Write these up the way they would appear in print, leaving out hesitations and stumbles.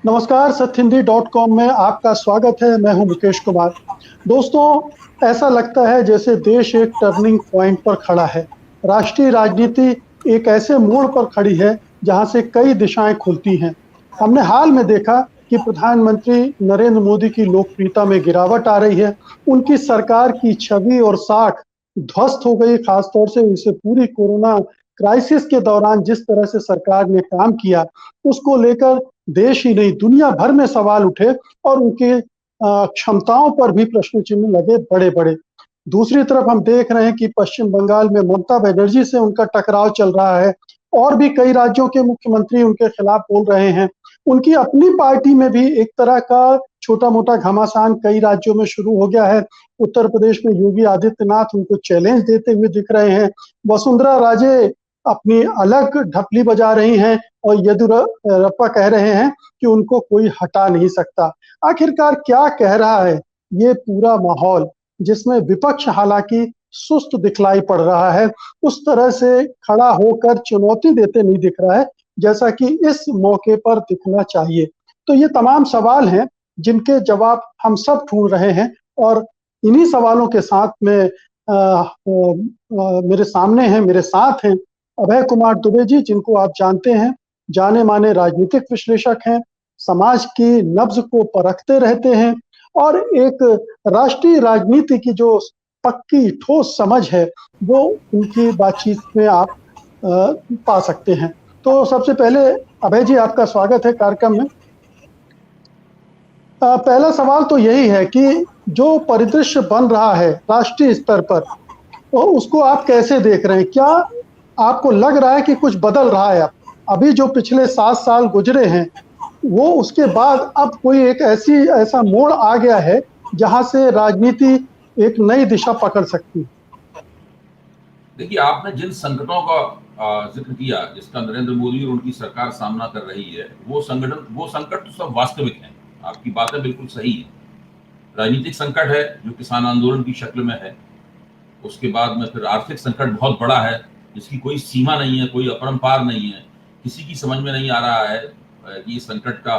नमस्कार, सत्यहिंदी.com में आपका स्वागत है। मैं हूं मुकेश कुमार। दोस्तों, ऐसा लगता है जैसे देश एक टर्निंग पॉइंट पर खड़ा है। राष्ट्रीय राजनीति एक ऐसे मोड़ पर खड़ी है जहां से कई दिशाएं खुलती हैं। हमने हाल में देखा कि प्रधानमंत्री नरेंद्र मोदी की लोकप्रियता में गिरावट आ रही है। उनकी सरकार की छवि और साख ध्वस्त हो गई। खासतौर से इसे पूरी कोरोना क्राइसिस के दौरान जिस तरह से सरकार ने काम किया, उसको लेकर देश ही नहीं दुनिया भर में सवाल उठे और उनके क्षमताओं पर भी प्रश्न चिन्ह लगे बड़े-बड़े। दूसरी तरफ हम देख रहे हैं कि पश्चिम बंगाल में ममता बनर्जी से उनका टकराव चल रहा है और भी कई राज्यों के मुख्यमंत्री उनके खिलाफ बोल रहे हैं। उनकी अपनी पार्टी में भी एक तरह का छोटा-मोटा घमासान कई राज्यों में शुरू हो गया है। उत्तर प्रदेश में योगी आदित्यनाथ उनको चैलेंज देते हुए दिख रहे हैं। वसुंधरा राजे अपनी अलग ढपली बजा रही हैं और येदियुरप्पा कह रहे हैं कि उनको कोई हटा नहीं सकता। आखिरकार क्या कह रहा है ये पूरा माहौल, जिसमें विपक्ष हालांकि सुस्त दिखलाई पड़ रहा है, उस तरह से खड़ा होकर चुनौती देते नहीं दिख रहा है जैसा कि इस मौके पर दिखना चाहिए। तो ये तमाम सवाल हैं जिनके जवाब हम सब ढूंढ रहे हैं और इन्हीं सवालों के साथ में मेरे सामने हैं, मेरे साथ हैं अभय कुमार दुबे जी, जिनको आप जानते हैं, जाने-माने राजनीतिक विश्लेषक हैं, समाज की नब्ज को परखते रहते हैं और एक राष्ट्रीय राजनीति की जो पक्की ठोस समझ है, वो उनकी बातचीत में आप पा सकते हैं। तो सबसे पहले अभय जी, आपका स्वागत है कार्यक्रम में। पहला सवाल तो यही है कि जो परिदृश्य बन रहा है राष्ट्रीय स्तर पर, तो उसको आप कैसे देख रहे हैं? क्या आपको लग रहा है कि कुछ बदल रहा है अब? अभी जो पिछले 7 साल गुजरे हैं, वो उसके बाद अब कोई एक ऐसा मोड़ आ गया है, जहाँ से राजनीति एक नई दिशा पकड़ सकती है। देखिए, आपने जिन संकटों का जिक्र किया, जिसका नरेंद्र मोदी और उनकी सरकार सामना कर रही है, वो संकट तो सब वास्तविक हैं। आपकी बातें बिल्कुल सही हैं। राजनीतिक संकट है जो किसान आंदोलन की शक्ल में है। उसके बाद में फिर आर्थिक संकट बहुत बड़ा है, जिसकी कोई सीमा नहीं है, कोई अपरंपार नहीं है। किसी की समझ में नहीं आ रहा है कि इस संकट का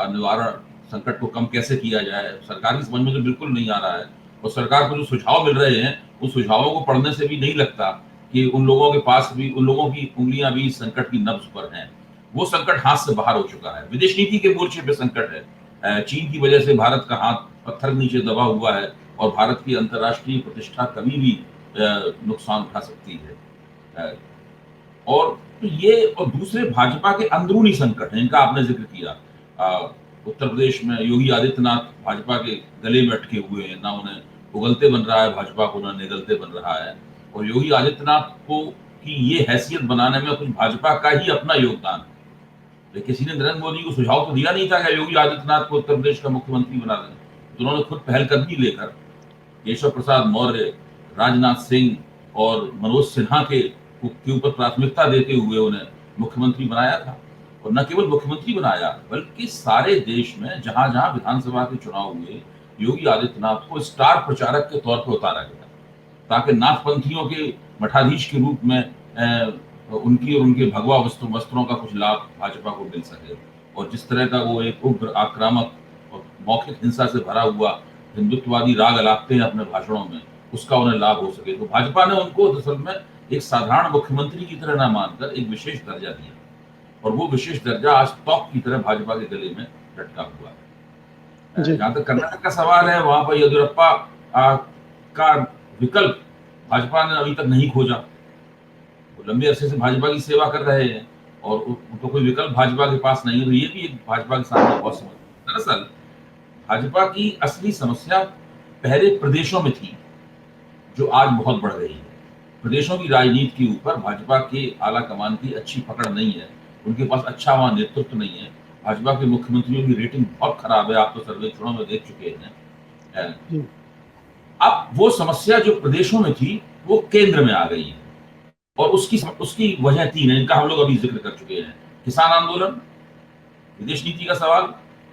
निवारण, संकट को कम कैसे किया जाए। सरकार की समझ में तो बिल्कुल नहीं आ रहा है और सरकार को जो सुझाव मिल रहे हैं, उन सुझावों को पढ़ने से भी नहीं लगता कि उन लोगों के पास भी उन लोगों की उंगलियां भी इस संकट की नब्ज पर हैं। वो संकट हाथ से बाहर हो चुका है। विदेश नीति के मोर्चे पे संकट है। चीन की वजह से भारत का हाथ पत्थर नीचे दबा हुआ है और भारत की अंतर्राष्ट्रीय प्रतिष्ठा कभी भी नुकसान उठा सकती है। और तो ये और दूसरे भाजपा के अंदरूनी संकट हैं, इनका आपने जिक्र किया। उत्तर प्रदेश में योगी आदित्यनाथ भाजपा के गले में अटके हुए हैं, ना उन्हें उगलते बन रहा है भाजपा को, ना निगलते बन रहा है। और योगी आदित्यनाथ को की ये हैसियत बनाने में कुछ भाजपा का ही अपना योगदान है। किसी ने नरेंद्र मोदी को सुझाव तो दिया नहीं था कि योगी आदित्यनाथ को उत्तर प्रदेश का मुख्यमंत्री बना दें। तो उन्होंने खुद पहलकदमी लेकर केशव प्रसाद मौर्य, राजनाथ सिंह और मनोज सिन्हा के ऊपर प्राथमिकता देते हुए उन्हें मुख्यमंत्री बनाया था। और न केवल मुख्यमंत्री बनाया, बल्कि सारे देश में जहां जहां विधानसभा के चुनाव हुए, योगी आदित्यनाथ को स्टार प्रचारक के तौर पर उतारा गया, ताकि नाथपंथियों के मठाधीश के रूप में उनकी और उनके भगवा वस्त्रों का कुछ लाभ भाजपा को मिल सके। और जिस तरह का वो एक उग्र, आक्रामक और मौखिक हिंसा से भरा हुआ हिंदुत्ववादी राग अलापते हैं अपने भाषणों में, उसका उन्हें लाभ हो सके। तो भाजपा ने उनको दरअसल में एक साधारण मुख्यमंत्री की तरह न मानकर एक विशेष दर्जा दिया, और वो विशेष दर्जा आज तौक की तरह भाजपा के गले में लटका हुआ है। जहां तक कर्नाटक का सवाल है, वहां पर येदियुरप्पा का विकल्प भाजपा ने अभी तक नहीं खोजा। वो लंबे अरसे से भाजपा की सेवा कर रहे हैं और उनको कोई विकल्प भाजपा के पास नहीं है। तो ये भी एक भाजपा के सामने बहुत समस्या। दरअसल भाजपा की असली समस्या पहले प्रदेशों में थी, जो आज बहुत बढ़ रही है। प्रदेशों की राजनीति के ऊपर भाजपा के आला कमान की अच्छी पकड़ नहीं है, उनके पास अच्छा वहां नेतृत्व नहीं है। भाजपा के मुख्यमंत्रियों की रेटिंग बहुत खराब है, आप तो सर्वेक्षणों में देख चुके हैं। अब वो समस्या जो प्रदेशों में थी, वो केंद्र में आ गई है, और उसकी वजह 3 है, इनका हम लोग अभी जिक्र कर चुके हैं। किसान आंदोलन, विदेश नीति का सवाल,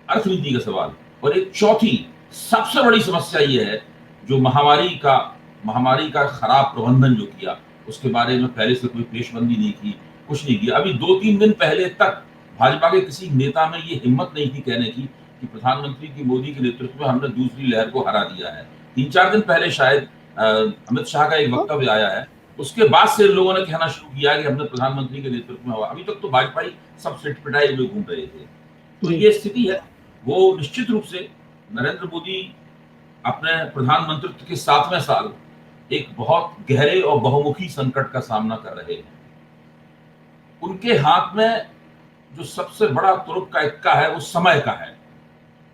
अर्थनीति का सवाल, और एक चौथी सबसे बड़ी समस्या ये है, जो महामारी का खराब प्रबंधन जो किया, उसके बारे में पहले से कोई पेशबंदी नहीं की, कुछ नहीं किया। अभी 2-3 दिन पहले तक भाजपा के किसी नेता में ये हिम्मत नहीं थी कहने की कि प्रधानमंत्री की मोदी के नेतृत्व में हमने दूसरी लहर को हरा दिया है। 3-4 दिन पहले शायद अमित शाह का एक वक्तव्य आया है, उसके बाद से लोगों ने कहना शुरू किया कि हमने प्रधानमंत्री के नेतृत्व में हुआ। अभी तक तो भाजपा ही सब सिटपिटाए हुए घूम रहे थे। तो ये स्थिति है। वो निश्चित रूप से नरेंद्र मोदी अपने प्रधानमंत्रित्व के 7वें साल एक बहुत गहरे और बहुमुखी संकट का सामना कर रहे हैं। उनके हाथ में जो सबसे बड़ा तुरुप का इक्का है वो समय का है,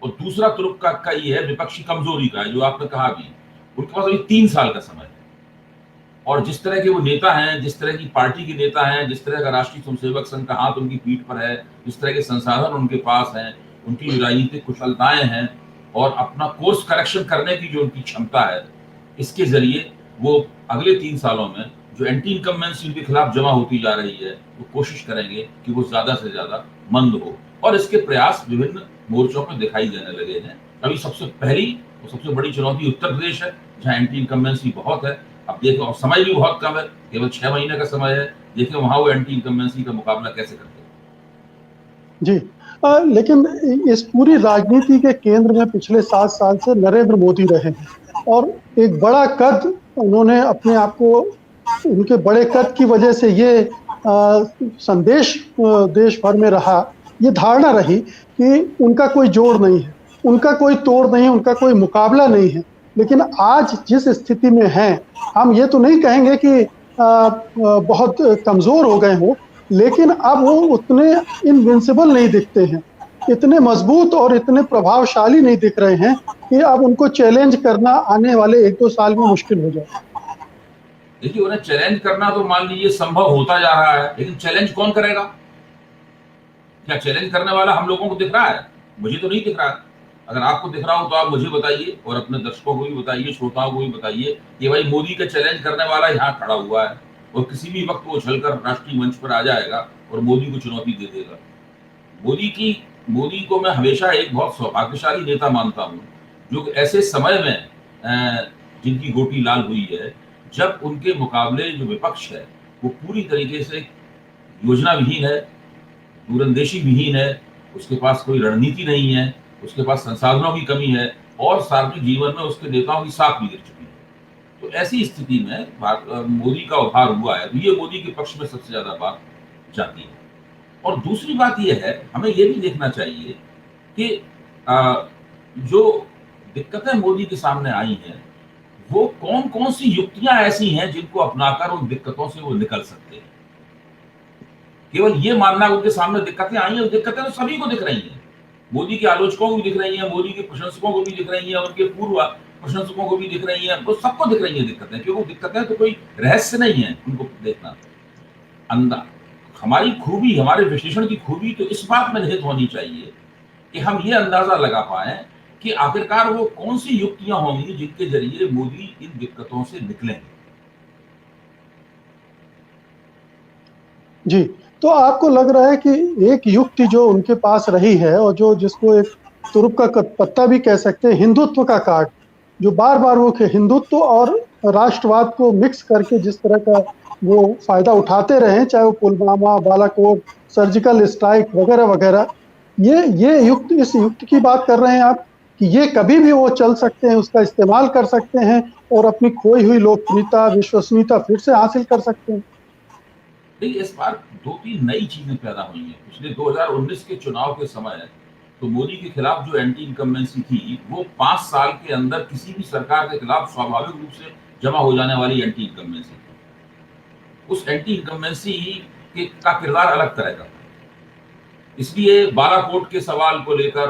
और दूसरा तुरुप का इक्का ये है विपक्षी कमजोरी का है, जो आपने कहा भी। उनके पास अभी 3 साल का समय है, और जिस तरह के वो नेता हैं, जिस तरह की पार्टी के नेता हैं, जिस तरह का राष्ट्रीय स्वयंसेवक संघ का हाथ उनकी पीठ पर है, जिस तरह के संसाधन उनके पास हैं, उनकी राजनीतिक कुशलताएं हैं, और अपना कोर्स करेक्शन करने की जो उनकी क्षमता है, इसके जरिए वो अगले 3 सालों में जो एंटी इनकम्बेंसी उनके खिलाफ जमा होती जा रही है, वो कोशिश करेंगे कि वो ज्यादा से ज्यादा मंद हो, और इसके प्रयास विभिन्न मोर्चों पर दिखाई देने लगे हैं। अभी सबसे पहली और सबसे बड़ी चुनौती उत्तर प्रदेश है, जहाँ एंटी इनकम्बेंसी बहुत है। अब देखो, और समय भी बहुत कम है, केवल 6 महीने का समय है। देखिए वहां वो एंटी इनकम्बेंसी का मुकाबला कैसे करते हैं। जी। लेकिन इस पूरी राजनीति के केंद्र में पिछले 7 साल से नरेंद्र मोदी रहे हैं, और एक बड़ा कद उन्होंने अपने आप को, उनके बड़े कद की वजह से ये संदेश देश भर में रहा, ये धारणा रही कि उनका कोई जोड़ नहीं है, उनका कोई तोड़ नहीं है, उनका कोई मुकाबला नहीं है। लेकिन आज जिस स्थिति में हैं, हम ये तो नहीं कहेंगे कि बहुत कमजोर हो गए हों, लेकिन अब वो उतने इनविंसिबल नहीं दिखते हैं, इतने मजबूत और इतने प्रभावशाली नहीं दिख रहे हैं कि अब उनको चैलेंज करना आने वाले 1-2 साल में मुश्किल हो जाए। देखिए, उन्हें चैलेंज करना तो मान लीजिए संभव होता जा रहा है, लेकिन चैलेंज कौन करेगा? क्या चैलेंज करने वाला हम लोगों को दिख रहा है? मुझे तो नहीं दिख रहा। अगर आपको दिख रहा हो तो आप मुझे बताइए, और अपने दर्शकों को भी बताइए, श्रोताओं को भी बताइए कि भाई मोदी का चैलेंज करने वाला यहाँ खड़ा हुआ है, और किसी भी वक्त वो उछलकर राष्ट्रीय मंच पर आ जाएगा और मोदी को चुनौती दे देगा। मोदी को मैं हमेशा एक बहुत सौभाग्यशाली नेता मानता हूँ, जो ऐसे समय में जिनकी गोटी लाल हुई है, जब उनके मुकाबले जो विपक्ष है वो पूरी तरीके से योजना विहीन है, दूरंदेशी विहीन है, उसके पास कोई रणनीति नहीं है, उसके पास संसाधनों की कमी है, और सार्वजनिक जीवन में उसके नेताओं की साख भी गिर चुकी है। तो ऐसी स्थिति में मोदी का उभार हुआ है, तो ये मोदी के पक्ष में सबसे ज्यादा बात जाती है। और दूसरी बात यह है, हमें यह भी देखना चाहिए कि जो दिक्कतें मोदी के सामने आई हैं, वो कौन कौन सी युक्तियां ऐसी हैं जिनको अपनाकर उन दिक्कतों से वो निकल सकते हैं। केवल ये मानना उनके सामने दिक्कतें आई हैं, दिक्कतें तो सभी को दिख रही हैं, मोदी के आलोचकों को भी दिख रही हैं, मोदी के प्रशंसकों को भी दिख रही हैं, उनके पूर्व प्रशंसकों को भी दिख रही हैं, तो सबको दिख रही हैं दिक्कतें, क्योंकि दिक्कतें तो कोई रहस्य नहीं है उनको देखना। हमारी खूबी, हमारे विश्लेषण की खूबी तो इस बात में निहित होनी चाहिए कि हम ये अंदाजा लगा पाए कि आखिरकार वो कौन सी युक्तियां होंगी जिनके जरिए मोदी इन दिक्कतों से निकलेंगे। जी, तो आपको लग रहा है कि एक युक्ति जो उनके पास रही है, और जो जिसको एक तुरुप का पत्ता भी कह सकते हैं, हिंदुत्व का कार्ड, जो बार बार वो हिंदुत्व और राष्ट्रवाद को मिक्स करके जिस तरह का वो फायदा उठाते रहे, चाहे वो पुलवामा, बालाकोट, सर्जिकल स्ट्राइक वगैरह वगैरह, ये युक्ति, इस युक्ति की बात कर रहे हैं आप कि ये कभी भी वो चल सकते हैं, उसका इस्तेमाल कर सकते हैं और अपनी खोई हुई लोकप्रियता, विश्वसनीयता फिर से हासिल कर सकते हैं। देखिए, इस बार 2-3 नई चीजें पैदा हुई हैं। पिछले 2019 के चुनाव के समय तो मोदी के खिलाफ जो एंटी इनकम्बेंसी थी, वो 5 साल के अंदर किसी भी सरकार के खिलाफ स्वाभाविक रूप से जमा हो जाने वाली एंटी इनकम्बेंसी थी। उस एंटी इनकम्बेंसी का किरदार अलग तरह का था, इसलिए बालाकोट के सवाल को लेकर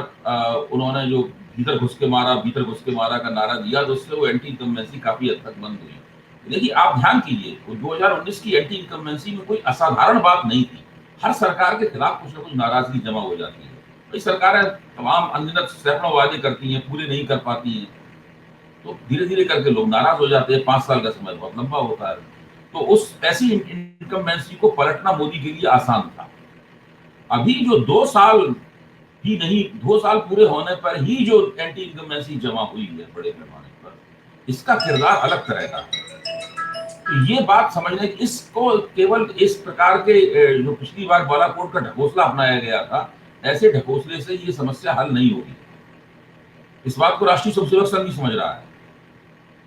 उन्होंने जो भीतर घुस के मारा का नारा दिया, तो उससे वो एंटी इनकम्बेंसी काफी हद तक बंद हुई। देखिए, आप ध्यान कीजिए, 2019 की एंटी इनकम्बेंसी में कोई असाधारण बात नहीं थी। हर सरकार के खिलाफ कुछ ना कुछ नाराजगी जमा हो जाती है। भाई, सरकारें तमाम अनगिनत सैकड़ों वादे करती हैं, पूरे नहीं कर पाती हैं, तो धीरे धीरे करके लोग नाराज हो जाते हैं। 5 साल का समय बहुत लंबा होता है, तो उस ऐसी इनकम्बेंसी को पलटना मोदी के लिए आसान था। अभी जो 2 साल ही नहीं, 2 साल पूरे होने पर ही जो एंटी इनकम्बेंसी जमा हुई है बड़े पैमाने पर, इसका किरदार अलग तरह का है। तो ये बात समझने की, इसको केवल इस प्रकार के जो पिछली बार बालाकोट का ढकोसला अपनाया गया था, ऐसे ढकोसले से ये समस्या हल नहीं होगी। इस बात को राष्ट्रीय स्वयंसेवक संघ भी समझ रहा है।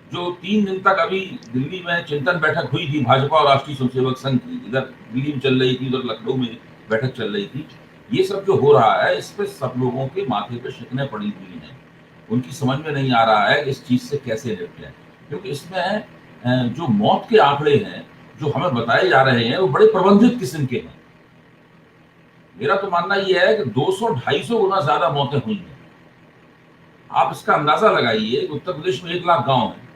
जो 3 दिन तक अभी दिल्ली में चिंतन बैठक हुई थी भाजपा और राष्ट्रीय स्वयंसेवक संघ की, इधर दिल्ली में चल रही थी, उधर लखनऊ में बैठक चल रही थी, ये सब जो हो रहा है इस पे सब लोगों के माथे पे शिकने पड़ी हुई हैं। उनकी समझ में नहीं आ रहा है कि इस चीज से कैसे निपटें, क्योंकि इसमें जो मौत के आंकड़े हैं जो हमें बताए जा रहे हैं वो बड़े प्रबंधित किस्म के हैं। मेरा तो मानना यह है कि 200-250 गुना ज्यादा मौतें हुई हैं। आप इसका अंदाजा लगाइए, उत्तर प्रदेश में 1 लाख गांव है।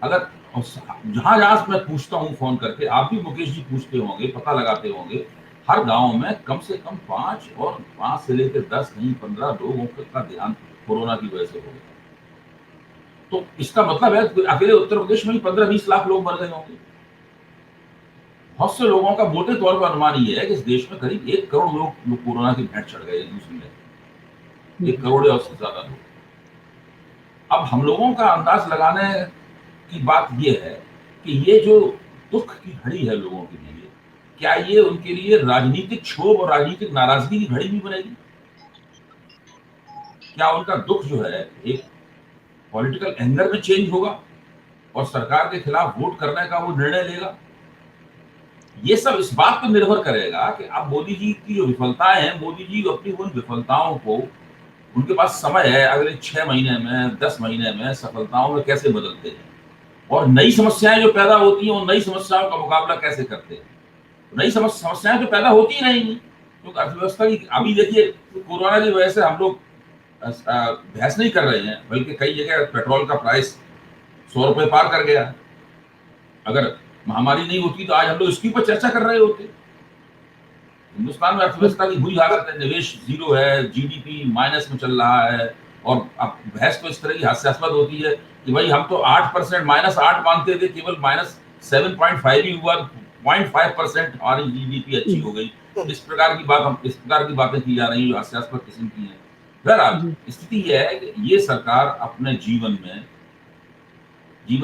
अगर जहां जहां मैं पूछता हूं फोन करके, आप भी मुकेश जी पूछते होंगे, पता लगाते होंगे, हर गांव में कम से कम 5 और 5 से लेकर 10 नहीं 15 लोगों का ध्यान कोरोना की वजह से हो गया। तो इसका मतलब है अकेले उत्तर प्रदेश में ही 15-20 लाख लोग मर गए होंगे। बहुत से लोगों का मोटे तौर पर अनुमान यह है कि इस देश में करीब 1 करोड़ लोग कोरोना की भेंट चढ़ गए दूसरी लहर, 1 करोड़ या उससे ज्यादा लोग। अब हम लोगों का अंदाज लगाने की बात यह है कि ये जो दुख की घड़ी है लोगों के लिए, क्या ये उनके लिए राजनीतिक क्षोभ और राजनीतिक नाराजगी की घड़ी भी बनेगी? क्या उनका दुख जो है एक पॉलिटिकल एंगर में चेंज होगा और सरकार के खिलाफ वोट करने का वो निर्णय लेगा? ये सब इस बात पर निर्भर करेगा कि अब मोदी जी की जो विफलताएं हैं, मोदी जी अपनी उन विफलताओं को, उनके पास समय है अगले 6 महीने में 10 महीने में सफलताओं में कैसे बदलते हैं, और नई समस्याएं जो पैदा होती हैं उन नई समस्याओं का मुकाबला कैसे करते हैं। नई समस्याएं तो पैदा होती ही रहेंगी, क्योंकि अर्थव्यवस्था की अभी देखिए कोरोना की वजह से हम लोग बहस नहीं कर रहे हैं, बल्कि कई जगह पेट्रोल का प्राइस 100 रुपए पार कर गया। अगर महामारी नहीं होती तो आज हम लोग इसके ऊपर चर्चा कर रहे होते। हिंदुस्तान में अर्थव्यवस्था की बुरी हालत है, निवेश 0 है, जीडीपी माइनस में चल रहा है, और अब बहस तो इस तरह की हास्यास्पद होती है कि भाई हम तो 8% -8 मानते थे, केवल -7.5 ही हुआ, 0.5% हमारी जीडीपी अच्छी हो गई। इस प्रकार की बातें की जा रही हैं जो हास्यास्पद किस्म की हैं। बहरहाल स्थिति यह है कि ये सरकार अपने जीवन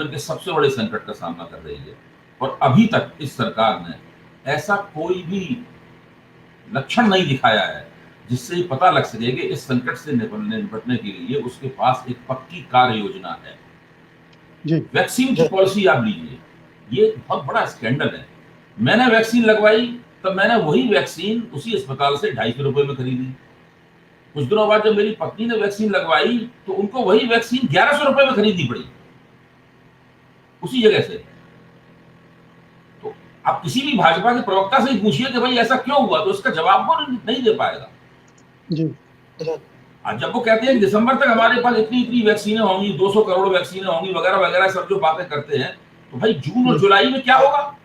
के सबसे बड़े संकट का सामना कर रही है, और अभी तक इस सरकार ने ऐसा कोई भी लक्षण नहीं दिखाया है जिससे ये पता लग सके कि इस संकट से निपटने के लिए उसके पास एक पक्की कार्य योजना है। वैक्सीन की पॉलिसी आप लीजिए, ये बहुत बड़ा स्कैंडल है। मैंने वैक्सीन लगवाई तब मैंने वही वैक्सीन उसी अस्पताल से 250 रुपए में खरीदी। कुछ दिनों बाद जब मेरी पत्नी ने वैक्सीन लगवाई तो उनको वही वैक्सीन 1100 रुपए में खरीदनी पड़ी उसी जगह से। तो आप किसी भी भाजपा के प्रवक्ता से ही पूछिए कि भाई ऐसा क्यों हुआ, तो इसका जवाब वो नहीं दे पाएगा जी। जब वो कहते हैं कि दिसंबर तक हमारे पास इतनी वैक्सीनें होंगी, 200 करोड़ वैक्सीनें होंगी वगैरह वगैरह, सब जो बातें करते हैं, तो भाई जून और जुलाई में क्या होगा?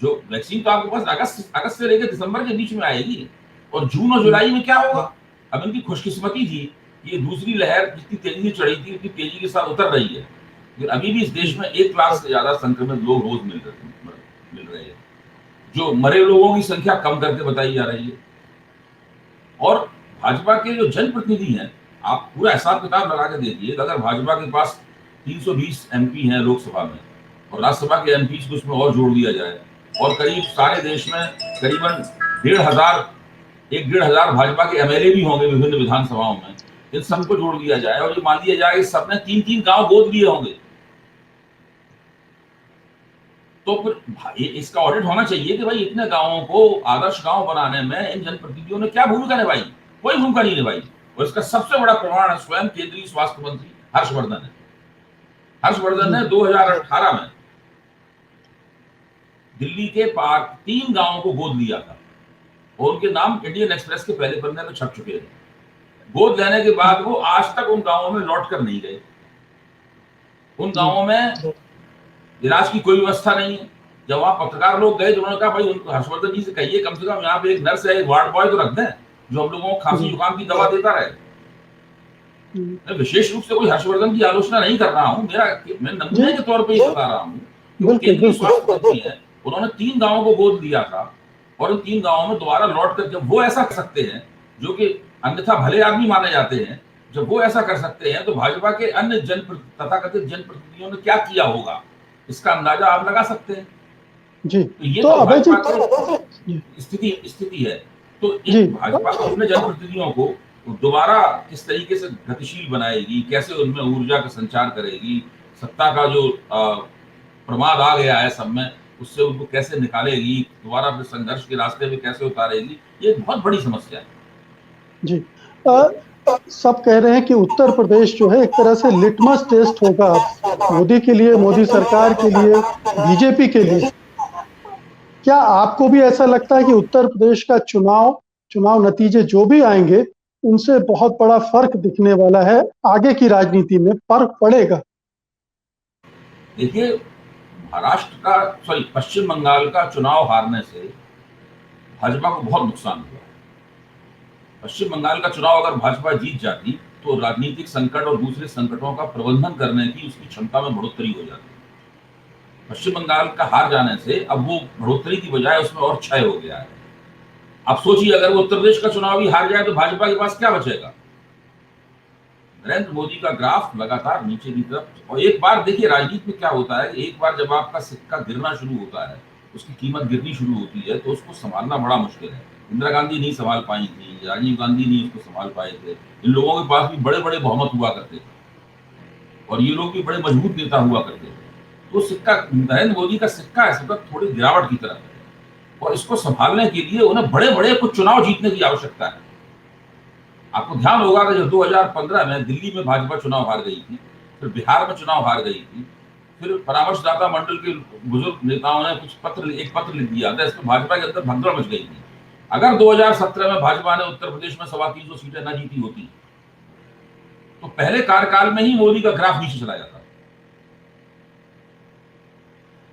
जो वैक्सीन तो आपके पास अगस्त से लेकर दिसंबर के बीच में आएगी, और जून और जुलाई में क्या होगा? अब इनकी खुशकिस्मती थी कि ये दूसरी लहर जितनी तेजी से चढ़ी थी उतनी तेजी के साथ उतर रही है, लेकिन अभी भी इस देश में 1 लाख से ज्यादा संक्रमित लोग रोज मिल रहे हैं। जो मरे लोगों की संख्या कम करके बताई जा रही है। और भाजपा के जो जनप्रतिनिधि हैं, आप पूरा हिसाब किताब लगा के देखिए, अगर भाजपा के पास 320 एमपी हैं लोकसभा में, और राज्यसभा के एमपी को उसमें और जोड़ दिया जाए, और करीब सारे देश में करीबन 1,500 भाजपा के एमएलए भी होंगे विभिन्न विधानसभाओं में, इन सबको जोड़ दिया जाए और ये मान लिया जाए कि सबने 3-3 गांव गोद लिए होंगे, तो फिर इसका ऑडिट होना चाहिए कि भाई इतने गांवों को आदर्श गांव बनाने में इन जनप्रतिनिधियों ने क्या भूमिका निभाई? कोई भूमिका नहीं निभाई। और इसका सबसे बड़ा प्रमाण स्वयं केंद्रीय स्वास्थ्य मंत्री हर्षवर्धन है। हर्षवर्धन ने 2018 में दिल्ली के 3 गांवों को गोद लिया था, और उनके नाम इंडियन एक्सप्रेस के पहले पन्ने में छप चुके हैं। गोद लेने के बाद वो आज तक उन गांवों में लौट कर नहीं गए। उन गांवों में इलाज की कोई व्यवस्था नहीं है। जब वहां पत्रकार लोग गए तो उन्होंने कहा भाई उनको हर्षवर्धन जी से कहिए कम से कम यहाँ पे एक नर्स है, एक वार्ड बॉय तो रख दें जो हम लोगों को खांसी जुकाम की दवा देता रहे। मैं विशेष रूप से कोई हर्षवर्धन की आलोचना नहीं कर रहा हूँ, मैं नमूने के तौर पर ही बता रहा हूँ। केंद्रीय स्वास्थ्य मंत्री हैं, उन्होंने 3 गांवों को गोद लिया था, और उन 3 गांवों में दोबारा लौट कर जब वो ऐसा कर सकते हैं जो कि अन्यथा भले आदमी माने जाते हैं, जब वो ऐसा कर सकते हैं तो भाजपा के अन्य तथाकथित जनप्रतिनिधियों ने क्या किया होगा इसका अंदाजा आप लगा सकते हैं। जी। तो ये तो तो अभय जी, भाजपा की स्थिति है। तो जी, एक भाजपा अपने जनप्रतिनिधियों को दोबारा किस तरीके से गतिशील बनाएगी, कैसे उनमें ऊर्जा का संचार करेगी, सत्ता का जो प्रमाद आ गया है सब में, उससे उनको कैसे निकालेगी, दोबारा अपने संघर्ष के रास्ते में कैसे उतारेगी, ये एक बहुत बड़ी समस्या है। जी। सब कह रहे हैं कि उत्तर प्रदेश जो है एक तरह से लिटमस टेस्ट होगा अब मोदी के लिए, मोदी सरकार के लिए, बीजेपी के लिए। क्या आपको भी ऐसा लगता है कि उत्तर प्रदेश का चुनाव नतीजे जो भी आएंगे, उनसे बहुत बड़ा फर्क दिखने वाला है, आगे की राजनीति में फर्क पड़ेगा? देखिए, पश्चिम बंगाल का चुनाव हारने से भाजपा को बहुत नुकसान हुआ। पश्चिम बंगाल का चुनाव अगर भाजपा जीत जाती तो राजनीतिक संकट और दूसरे संकटों का प्रबंधन करने की उसकी क्षमता में बढ़ोतरी हो जाती। पश्चिम बंगाल का हार जाने से अब वो बढ़ोतरी की बजाय उसमें और क्षय हो गया है। आप सोचिए, अगर वो उत्तर प्रदेश का चुनाव भी हार जाए तो भाजपा के पास क्या बचेगा? नरेंद्र मोदी का ग्राफ लगातार नीचे की तरफ, और एक बार देखिए राजनीति में क्या होता है, एक बार जब आपका सिक्का गिरना शुरू होता है, उसकी कीमत गिरनी शुरू होती है, तो उसको संभालना बड़ा मुश्किल है। इंदिरा गांधी नहीं संभाल पाई थी, राजीव गांधी नहीं उसको संभाल पाए थे। इन लोगों के पास भी बड़े बड़े बहुमत हुआ करते थे और ये लोग भी बड़े मजबूत नेता हुआ करते थे। तो सिक्का, नरेंद्र मोदी का सिक्का इस वक्त थोड़ी गिरावट की तरफ है और इसको संभालने के लिए उन्हें बड़े बड़े कुछ चुनाव जीतने की आवश्यकता है। आपको ध्यान होगा कि जब 2015 में दिल्ली में भाजपा चुनाव हार गई थी, फिर बिहार में चुनाव हार गई थी, फिर परामर्शदाता मंडल के बुजुर्ग नेताओं ने एक पत्र लिख दिया था, इसमें भाजपा के अंदर भगदड़ मच गई थी। अगर 2017 में भाजपा ने उत्तर प्रदेश में 325 सीटें न जीती होती तो पहले कार्यकाल में ही मोदी का ग्राफ नीचे चला जाता।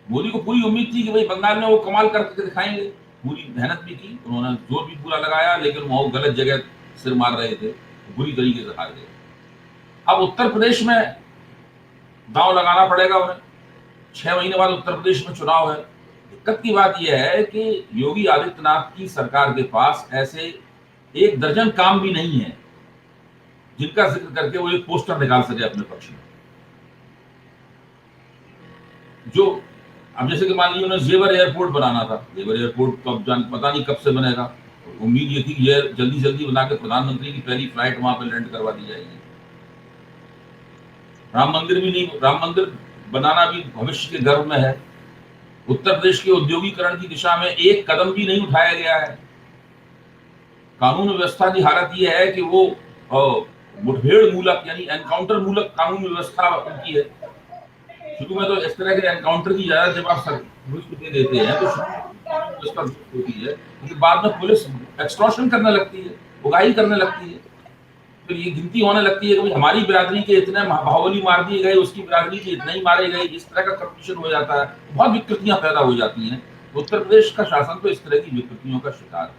मोदी को पूरी उम्मीद थी कि भाई बंगाल में वो कमाल करके दिखाएंगे, पूरी मेहनत भी की, उन्होंने जोर भी पूरा लगाया, लेकिन वो गलत जगह सिर मार रहे थे, बुरी तरीके से हार गए। अब उत्तर प्रदेश में दांव लगाना पड़ेगा उन्हें। 6 महीने बाद उत्तर प्रदेश में चुनाव है। दिक्कत की बात यह है कि योगी आदित्यनाथ की सरकार के पास ऐसे 1 दर्जन काम भी नहीं है जिनका जिक्र करके वो एक पोस्टर निकाल सके अपने पक्ष में। जो अब जैसे कि मान लीजिए उन्हें जेवर एयरपोर्ट बनाना था, जेवर एयरपोर्ट तो अब पता नहीं कब से बनेगा। उम्मीद ये थी कि ये जल्दी जल्दी बना के प्रधानमंत्री की पहली फ्लाइट वहां पर लैंड करवा दी जाएगी। राम मंदिर भी नहीं, राम मंदिर बनाना भी भविष्य के गर्भ में है। उत्तर प्रदेश के औद्योगिकरण की दिशा में एक कदम भी नहीं उठाया गया है। कानून व्यवस्था की हालत यह है कि वो मुठभेड़ मूलक यानी एनकाउंटर मूलक कानून व्यवस्था उनकी है। शुरू में तो इस तरह के एनकाउंटर की इजाजत जब आप पुलिस दे देते हैं तो व्यवस्था होती है, लेकिन बाद में पुलिस एक्सटॉर्शन करने लगती है, उगाही करने लगती है, फिर ये गिनती होने लगती है कि हमारी बिरादरी के इतने बाहुबली मार दिए गए, उसकी बिरादरी के इतने ही मारे गए, इस तरह का कंपटीशन हो जाता है, बहुत विकृतियां पैदा हो जाती हैं। उत्तर प्रदेश का शासन तो इस तरह की विकृतियों का शिकार है।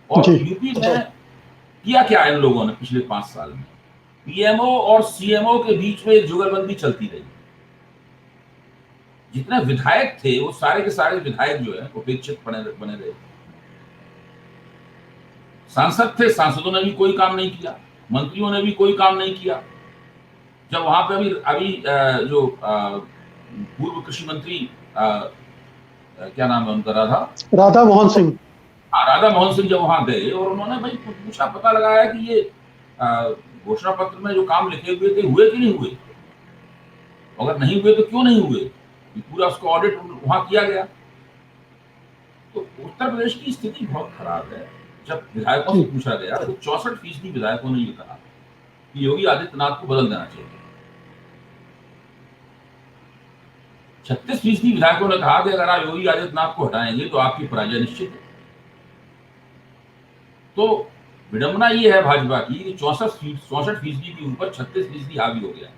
और यूपी में किया क्या इन लोगों ने पिछले 5 साल में? पीएमओ और सीएमओ के बीच में एक जुगलबंदी चलती रही। जितने विधायक थे वो सारे के सारे विधायक जो है उपेक्षित बने रहे। सांसद थे, सांसदों ने भी कोई काम नहीं किया, मंत्रियों ने भी कोई काम नहीं किया। जब वहां पे अभी जो पूर्व कृषि मंत्री क्या नाम है उनका, राधा मोहन सिंह, राधा मोहन सिंह जब वहां गए और उन्होंने भाई पूछा, पता लगाया कि ये घोषणा पत्र में जो काम लिखे हुए थे हुए कि नहीं हुए, अगर नहीं हुए तो क्यों नहीं हुए, पूरा उसका ऑडिट वहां किया गया। तो उत्तर प्रदेश की स्थिति बहुत खराब है। जब विधायकों से पूछा गया तो 64% विधायकों ने ये कहा कि योगी आदित्यनाथ को बदल देना चाहिए। 36% विधायकों ने कहा कि अगर आप योगी आदित्यनाथ को हटाएंगे तो आपकी पराजय निश्चित है। तो विडंबना ये है भाजपा की कि 64% के ऊपर 36% हावी हो गया।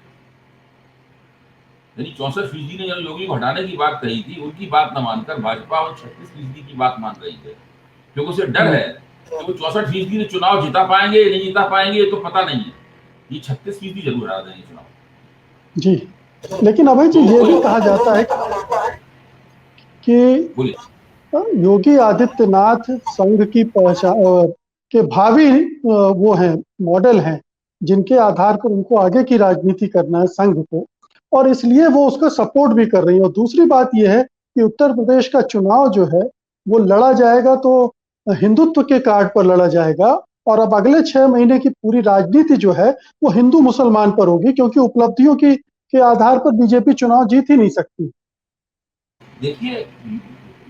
यानी 64% ने जब योगी को हटाने की बात कही थी, उनकी बात न मानकर भाजपा और 36% की बात मान रही है, क्योंकि उसे डर है कि वो 64% ने चुनाव जिता पाएंगे नहीं जिता पाएंगे तो पता नहीं है। ये 36% जरूर हरा देंगे चुनाव। जी, लेकिन अभय जी ये भी कहा जाता है कि योगी आदित्यनाथ संघ की पहचान के भावी वो हैं, मॉडल हैं, जिनके आधार पर उनको आगे की राजनीति करना है संघ को। और इसलिए वो उसको सपोर्ट भी कर रही है। और दूसरी बात यह है कि उत्तर प्रदेश का चुनाव जो है वो लड़ा जाएगा तो हिंदुत्व के कार्ड पर लड़ा जाएगा, और अब अगले 6 महीने की पूरी राजनीति जो है वो हिंदू मुसलमान पर होगी, क्योंकि उपलब्धियों की के आधार पर बीजेपी चुनाव जीत ही नहीं सकती। देखिए,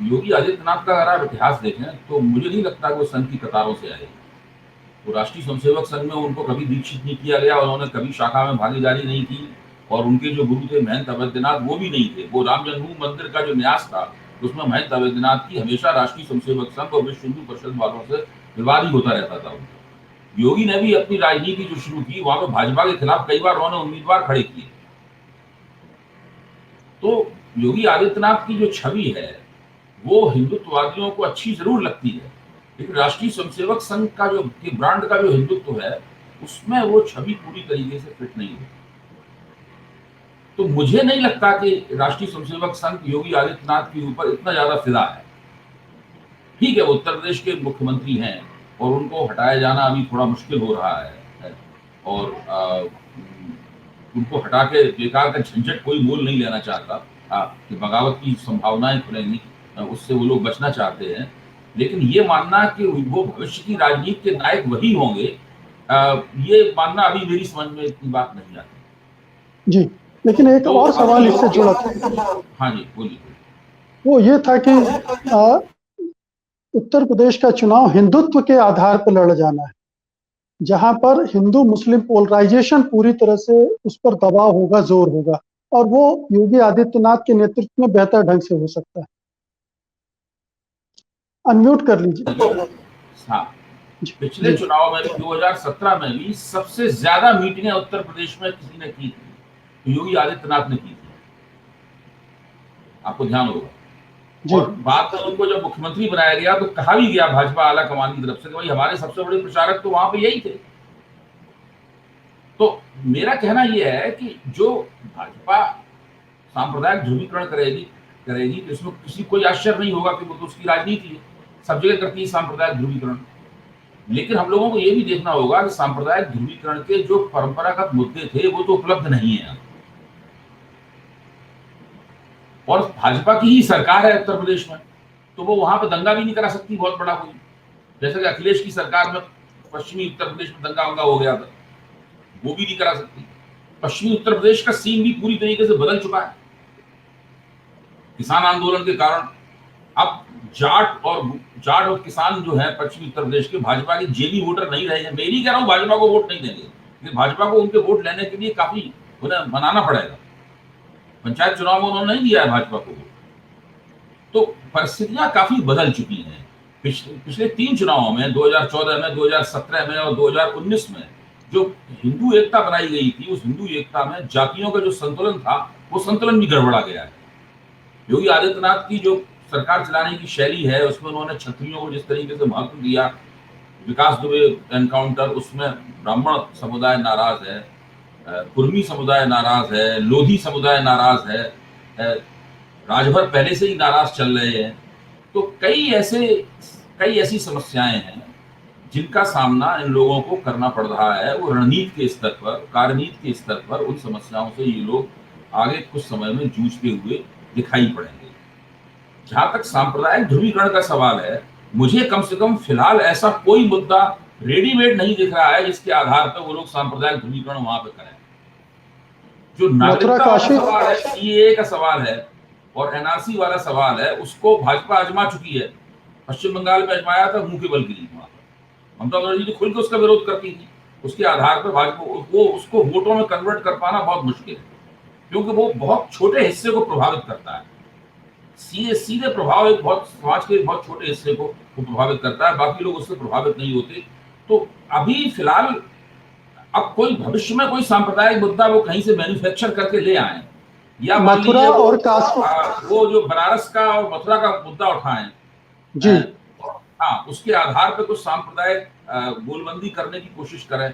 योगी आदित्यनाथ का अगर आप इतिहास देखें तो मुझे नहीं लगता कि वो संघ की कतारों से आए। तो राष्ट्रीय स्वयंसेवक संघ में उनको कभी दीक्षित नहीं किया गया, उन्होंने कभी शाखा में भागीदारी नहीं की, और उनके जो गुरु थे महंत अवैधनाथ वो भी नहीं थे। वो राम जन्मभूमि मंदिर का जो न्यास था उसमें महंत अवैधनाथ की हमेशा राष्ट्रीय स्वयंसेवक संघ और विश्व हिंदू परिषद वालों से विवाद ही होता रहता था उनका। योगी ने भी अपनी राजनीति जो शुरू की वहां पर भाजपा के खिलाफ कई बार उन्होंने उम्मीदवार खड़े किए। तो योगी आदित्यनाथ की जो छवि है वो हिंदुत्ववादियों को अच्छी जरूर लगती है, लेकिन राष्ट्रीय स्वयंसेवक संघ का जो ब्रांड का जो हिंदुत्व है उसमें वो छवि पूरी तरीके से फिट नहीं है। तो मुझे नहीं लगता कि राष्ट्रीय स्वयंसेवक संघ योगी आदित्यनाथ के ऊपर इतना ज्यादा फिदा है। ठीक है, वो उत्तर प्रदेश के मुख्यमंत्री हैं और उनको हटाया जाना अभी थोड़ा मुश्किल हो रहा है, और उनको हटा के बेकार का झंझट कोई मोल नहीं लेना चाहता कि बगावत की संभावनाएं खुलेंगी, उससे वो लोग बचना चाहते हैं। लेकिन ये मानना कि वो भविष्य की राजनीति के नायक वही होंगे, ये मानना अभी मेरी समझ में इतनी बात नहीं आती। जी, लेकिन एक तो और सवाल इससे जुड़ा था। हाँ जी, बोलिए। वो ये था कि उत्तर प्रदेश का चुनाव हिंदुत्व के आधार पर लड़ा जाना है, जहां पर हिंदू मुस्लिम पोलराइजेशन पूरी तरह से उस पर दबाव होगा, जोर होगा, और वो योगी आदित्यनाथ के नेतृत्व में बेहतर ढंग से हो सकता है। अनम्यूट कर लीजिए। हाँ, जी, पिछले जी, चुनाव में भी 2017 में भी सबसे ज्यादा मीटिंगें उत्तर प्रदेश में किसी ने की थी तो योगी आदित्यनाथ ने की थी, आपको ध्यान होगा। जी, और बात में उनको जब मुख्यमंत्री बनाया गया तो कहा भी गया भाजपा आला कमान की तरफ से कि भाई हमारे सबसे बड़े प्रचारक तो वहां पे यही थे। तो मेरा कहना यह है कि जो भाजपा सांप्रदायिक ध्रुवीकरण करेगी करेगी तो इसमें किसी कोई आश्चर्य नहीं होगा कि वो तो उसकी राजनीति है, सब जगह करती है सांप्रदायिक ध्रुवीकरण। लेकिन हम लोगों को ये भी देखना होगा कि सांप्रदायिक ध्रुवीकरण के जो परंपरागत मुद्दे थे वो तो उपलब्ध नहीं है, और भाजपा की ही सरकार है उत्तर प्रदेश में, तो वो वहां पर दंगा भी नहीं करा सकती बहुत बड़ा कोई। जैसे कि अखिलेश की सरकार में पश्चिमी उत्तर प्रदेश में दंगा वंगा हो गया था, वो भी नहीं करा सकती। पश्चिमी उत्तर प्रदेश का सीन भी पूरी तरीके से बदल चुका है किसान आंदोलन के कारण। अब जाट और किसान जो है पश्चिमी उत्तर प्रदेश के भाजपा के जेबी वोटर नहीं रहे हैं। मैं नहीं कह रहा हूं भाजपा को वोट नहीं देंगे, लेकिन भाजपा को उनके वोट लेने के लिए काफी उन्हें मनाना पड़ेगा। पंचायत चुनाव में उन्होंने नहीं दिया है भाजपा को वोट। तो परिस्थितियां काफी बदल चुकी हैं। पिछले 3 चुनावों में 2014 में, 2017 में और 2019 में जो हिंदू एकता बनाई गई थी, उस हिंदू एकता में जातियों का जो संतुलन था वो संतुलन भी गड़बड़ा गया है। योगी आदित्यनाथ की जो सरकार चलाने की शैली है उसमें उन्होंने क्षत्रियों को जिस तरीके से महत्व दिया, विकास दुबे एनकाउंटर, उसमें ब्राह्मण समुदाय नाराज है, कुर्मी समुदाय नाराज है, लोधी समुदाय नाराज है, राजभर पहले से ही नाराज चल रहे हैं। तो कई ऐसी समस्याएं हैं जिनका सामना इन लोगों को करना पड़ रहा है। वो रणनीति के स्तर पर, कार्यनीति के स्तर पर उन समस्याओं से ये लोग आगे कुछ समय में जूझते हुए दिखाई पड़ेंगे। जहां तक सांप्रदायिक ध्रुवीकरण का सवाल है, मुझे कम से कम फिलहाल ऐसा कोई मुद्दा रेडीमेड नहीं दिख रहा है जिसके आधार पर वो लोग सांप्रदायिक ध्रुवीकरण वहां पे करें। जो नागरिकता वाला सवाल है, सीएए का सवाल है और एनआरसी वाला सवाल है, उसको भाजपा आजमा चुकी है। पश्चिम बंगाल में आजमाया था, मुंह के बल गिरी वहां पर। ममता बनर्जी तो खुल के उसका विरोध करती थी। उसके आधार पर भाजपा वो उसको वोटों में कन्वर्ट कर पाना बहुत मुश्किल है, क्योंकि वो बहुत छोटे हिस्से को प्रभावित करता है। सीधे प्रभाव एक बहुत समाज के बहुत छोटे हिस्से को प्रभावित करता है, बाकी लोग उससे प्रभावित नहीं होते। तो अभी फिलहाल अब कोई भविष्य में कोई सांप्रदायिक मुद्दा वो कहीं से मैन्युफैक्चर करके ले आए, या मथुरा और वो जो बनारस का और मथुरा का मुद्दा उठाएं जी, हाँ, उसके आधार पर कुछ सांप्रदायिक गोलबंदी करने की कोशिश करें।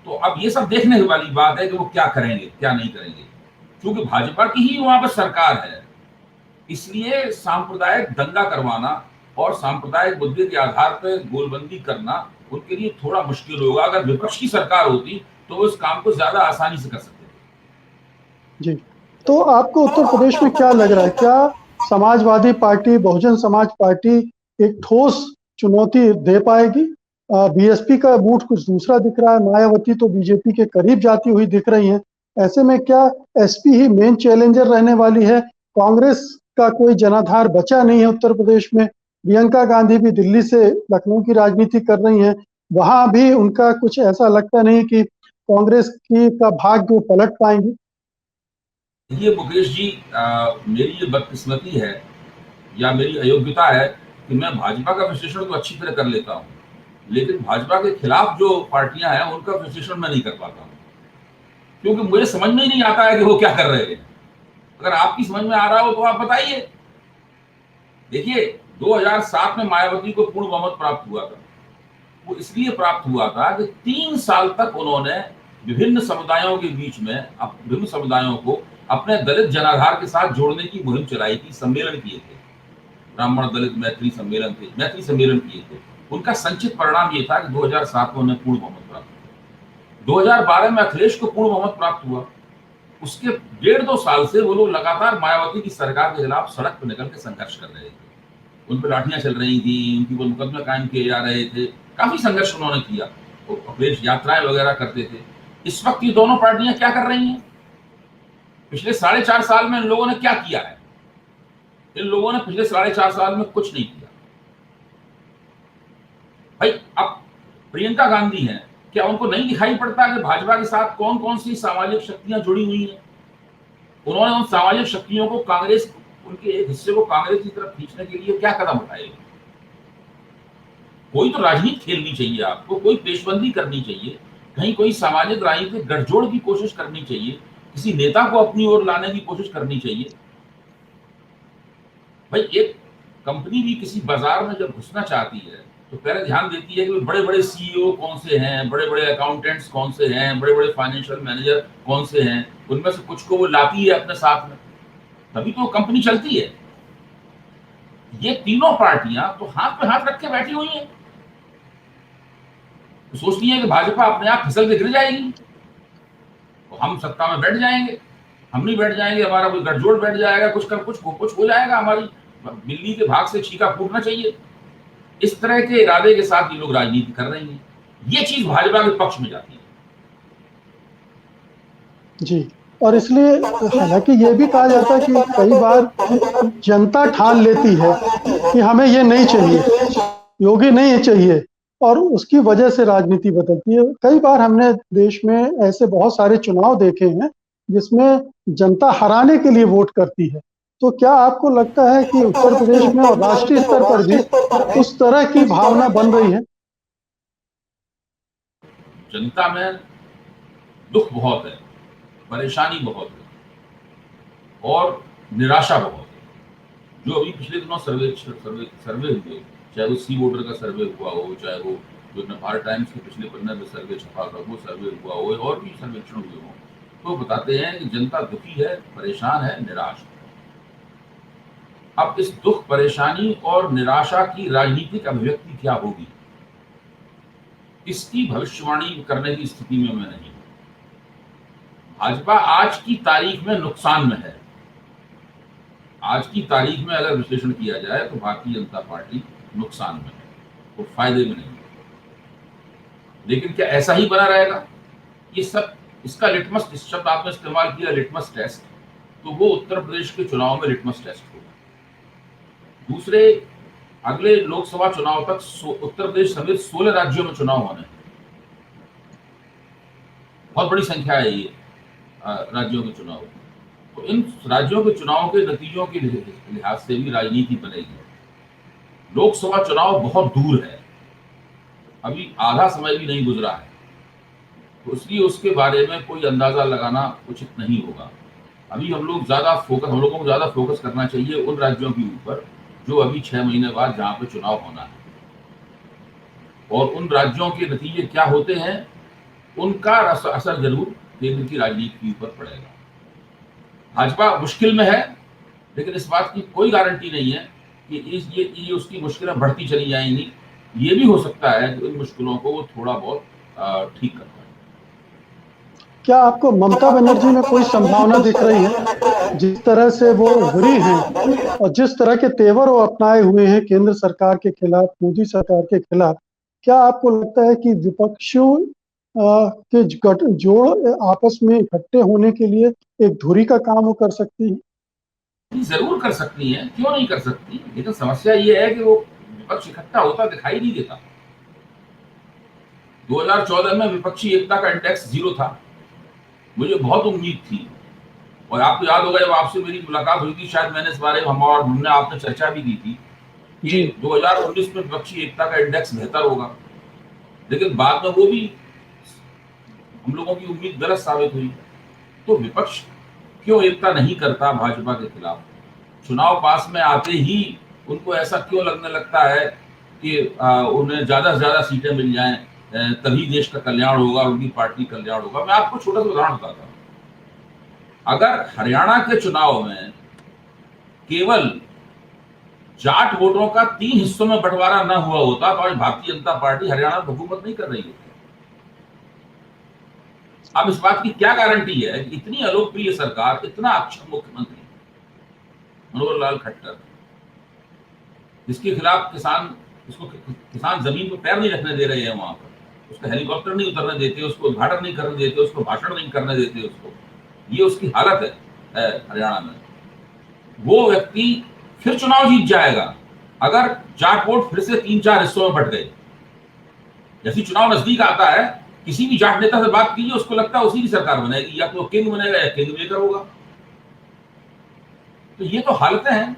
तो अब ये सब देखने वाली बात है कि वो क्या करेंगे क्या नहीं करेंगे, क्योंकि भाजपा की ही वहां पर सरकार है। इसलिए सांप्रदायिक दंगा करवाना और सांप्रदायिक मुद्दे के आधार पर गोलबंदी करना उनके लिए थोड़ा मुश्किल होगा। अगर विपक्ष की सरकार होती तो वो इस काम को ज्यादा आसानी से कर सकते थे। जी। तो आपको उत्तर प्रदेश में क्या लग रहा है? क्या समाजवादी पार्टी, बहुजन समाज पार्टी एक ठोस चुनौती दे पाएगी? बीएसपी का मूड कुछ दूसरा दिख रहा है, मायावती तो बीजेपी के करीब जाती हुई दिख रही हैं। ऐसे में क्या एसपी ही मेन चैलेंजर रहने वाली है? कांग्रेस का कोई जनाधार बचा नहीं है उत्तर प्रदेश में। प्रियंका गांधी भी दिल्ली से लखनऊ की राजनीति कर रही हैं। वहां भी उनका कुछ ऐसा लगता नहीं कि कांग्रेस की का भाग्य वो पलट पाएंगी। देखिए मुकेश जी, मेरी ये बदकिस्मती है या मेरी अयोग्यता है कि मैं भाजपा का विश्लेषण तो अच्छी तरह कर लेता हूँ, लेकिन भाजपा के खिलाफ जो पार्टियां हैं उनका विश्लेषण मैं नहीं कर पाता हूँ, क्योंकि मुझे समझ में ही नहीं आता है कि वो क्या कर रहे हैं। अगर आपकी समझ में आ रहा हो तो आप बताइए। देखिए, 2007 में मायावती को पूर्ण बहुमत प्राप्त हुआ था। वो इसलिए प्राप्त हुआ था कि 3 साल तक उन्होंने विभिन्न समुदायों के बीच में विभिन्न समुदायों को अपने दलित जनाधार के साथ जोड़ने की मुहिम चलाई थी, सम्मेलन किए थे। ब्राह्मण दलित मैत्री सम्मेलन किए थे। उनका संचित परिणाम ये था कि 2007 में उन्हें पूर्ण बहुमत प्राप्त हुआ। 2012 में अखिलेश को पूर्ण बहुमत प्राप्त हुआ। उसके 1.5-2 साल से वो लोग लगातार मायावती की सरकार के खिलाफ सड़क पर निकल के संघर्ष कर रहे थे। उन पर लाठियां चल रही थी, उनके ऊपर मुकदमे कायम किए जा रहे थे, काफी संघर्ष उन्होंने किया, तो अखिलेश यात्राएं वगैरह करते थे। इस वक्त ये दोनों पार्टियां क्या कर रही हैं? पिछले 4.5 साल में इन लोगों ने क्या किया है? इन लोगों ने पिछले 4.5 साल में कुछ नहीं किया भाई। अब प्रियंका गांधी हैं, क्या उनको नहीं दिखाई पड़ता कि भाजपा के साथ कौन कौन सी सामाजिक शक्तियां जुड़ी हुई हैं? उन्होंने उन सामाजिक शक्तियों को कांग्रेस, उनके एक हिस्से को कांग्रेस की तरफ खींचने के लिए क्या कदम उठाए? कोई तो राजनीति खेलनी चाहिए आपको, कोई पेशबंदी करनी चाहिए, कहीं कोई सामाजिक राजनीतिक गठजोड़ की कोशिश करनी चाहिए, किसी नेता को अपनी ओर लाने की कोशिश करनी चाहिए। भाई एक कंपनी भी किसी बाजार में जब घुसना चाहती है तो पहले ध्यान देती है कि बड़े बड़े सीईओ कौन से हैं, बड़े बड़े अकाउंटेंट्स कौन से हैं, बड़े बड़े फाइनेंशियल मैनेजर कौन से हैं, उनमें से कुछ को वो लाती है अपने साथ में, तभी तो कंपनी चलती है। ये तीनों पार्टियां तो हाथ पे हाथ रख के बैठी हुई हैं, तो सोचती है कि भाजपा अपने आप फिसल के गिर जाएगी तो हम सत्ता में बैठ जाएंगे। हम नहीं बैठ जाएंगे, हमारा कोई गठजोड़ बैठ जाएगा, कुछ हो जाएगा, हमारी बिल्ली के भाग से चीका फूटना चाहिए। इस तरह के इरादे के साथ ये लोग राजनीति कर रहे हैं। ये चीज भाजपा के पक्ष में जाती है। जी। और इसलिए हालांकि ये भी कहा जाता है कि कई बार जनता ठान लेती है कि हमें ये नहीं चाहिए, योगी नहीं चाहिए, और उसकी वजह से राजनीति बदलती है। कई बार हमने देश में ऐसे बहुत सारे चुनाव देखे हैं जिसमें जनता हराने के लिए वोट करती है। तो क्या आपको लगता है कि उत्तर प्रदेश में और राष्ट्रीय स्तर पर भी उस तरह की भावना बन रही है? जनता में दुख बहुत है, परेशानी बहुत है और निराशा बहुत है। जो अभी पिछले दिनों सर्वे हुए, चाहे वो सी वोटर का सर्वे हुआ हो, चाहे वो जो भारत टाइम्स के पिछले पन्ने में सर्वे छपा था वो सर्वे हुआ हो, और भी सर्वेक्षण हुए हों, तो बताते हैं कि जनता दुखी है, परेशान है, निराश है। अब इस दुख, परेशानी और निराशा की राजनीतिक अभिव्यक्ति क्या होगी, इसकी भविष्यवाणी करने की स्थिति में मैं नहीं। भाजपा आज की तारीख में नुकसान में है। आज की तारीख में अगर विश्लेषण किया जाए तो भारतीय जनता पार्टी नुकसान में है, वो फायदे में नहीं है। लेकिन क्या ऐसा ही बना रहेगा? ये सब इसका लिटमस, इस शब्द आपने इस्तेमाल किया लिटमस टेस्ट, तो वो उत्तर प्रदेश के चुनाव में लिटमस टेस्ट होगा। दूसरे, अगले लोकसभा चुनाव तक उत्तर प्रदेश समेत 16 राज्यों में चुनाव होने हैं। बहुत बड़ी संख्या है ये राज्यों के चुनाव। तो इन राज्यों के चुनाव के नतीजों के लिहाज से भी राजनीति बनेगी। लोकसभा चुनाव बहुत दूर है, अभी आधा समय भी नहीं गुजरा है, तो इसलिए उसके बारे में कोई अंदाजा लगाना उचित नहीं होगा। अभी हम लोगों को ज्यादा फोकस करना चाहिए उन राज्यों के ऊपर जो अभी 6 महीने बाद जहां पे चुनाव होना है, और उन राज्यों के नतीजे क्या होते हैं उनका असर जरूर केंद्र की राजनीति के ऊपर पड़ेगा। भाजपा मुश्किल में है, लेकिन इस बात की कोई गारंटी नहीं है कि ये उसकी मुश्किलें बढ़ती चली जाएंगी। ये भी हो सकता है कि इन मुश्किलों को वो थोड़ा बहुत ठीक कर पाए। क्या आपको ममता बनर्जी में कोई संभावना दिख रही है? जिस तरह से वो उभरी हैं और जिस तरह के तेवर वो अपनाए हुए हैं केंद्र सरकार के खिलाफ, मोदी सरकार के खिलाफ, क्या आपको लगता है कि विपक्षियों के जोड़ आपस में इकट्ठे होने के लिए एक धुरी का काम वो कर सकती है? जरूर कर सकती है, क्यों नहीं कर सकती, लेकिन समस्या ये है कि वो विपक्ष इकट्ठा होता दिखाई नहीं देता। 2014 में विपक्षी एकता का इंडेक्स 0 था। मुझे बहुत उम्मीद थी, और आपको याद होगा जब आपसे मेरी मुलाकात हुई थी, शायद मैंने इस बारे में हमने आपने चर्चा भी की थी कि जी 2019 में विपक्षी एकता का इंडेक्स बेहतर होगा, लेकिन बाद में वो भी हम लोगों की उम्मीद गलत साबित हुई। तो विपक्ष क्यों एकता नहीं करता भाजपा के खिलाफ? चुनाव पास में आते ही उनको ऐसा क्यों लगने लगता है कि उन्हें ज्यादा से ज्यादा सीटें मिल जाएं, तभी देश का कल्याण होगा, उनकी पार्टी कल्याण होगा? मैं आपको छोटा सा उदाहरण बताता हूँ। अगर हरियाणा के चुनाव में केवल जाट वोटों का 3 हिस्सों में बंटवारा न हुआ होता तो आज भारतीय जनता पार्टी हरियाणा में हुकूमत नहीं कर रही होती। अब इस बात की क्या गारंटी है कि इतनी अलोकप्रिय सरकार, इतना अच्छा मुख्यमंत्री मनोहर लाल खट्टर, जिसके खिलाफ किसान जमीन पर पैर नहीं रखने दे रहे हैं, वहां पर उसका हेलीकॉप्टर नहीं उतरने देते, उसको उद्घाटन नहीं करने देते, उसको भाषण नहीं करने देते, उसको, ये उसकी हालत है हरियाणा में। वो व्यक्ति फिर चुनाव जीत जाएगा अगर जाट वोट फिर से 3-4 हिस्सों में बट गए। जैसे चुनाव नजदीक आता है, किसी भी जाट नेता से बात कीजिए, उसको लगता है उसी की सरकार बनेगी, या तो किंग बनेगा या किंग मेकर होगा। तो ये तो हालतें हैं।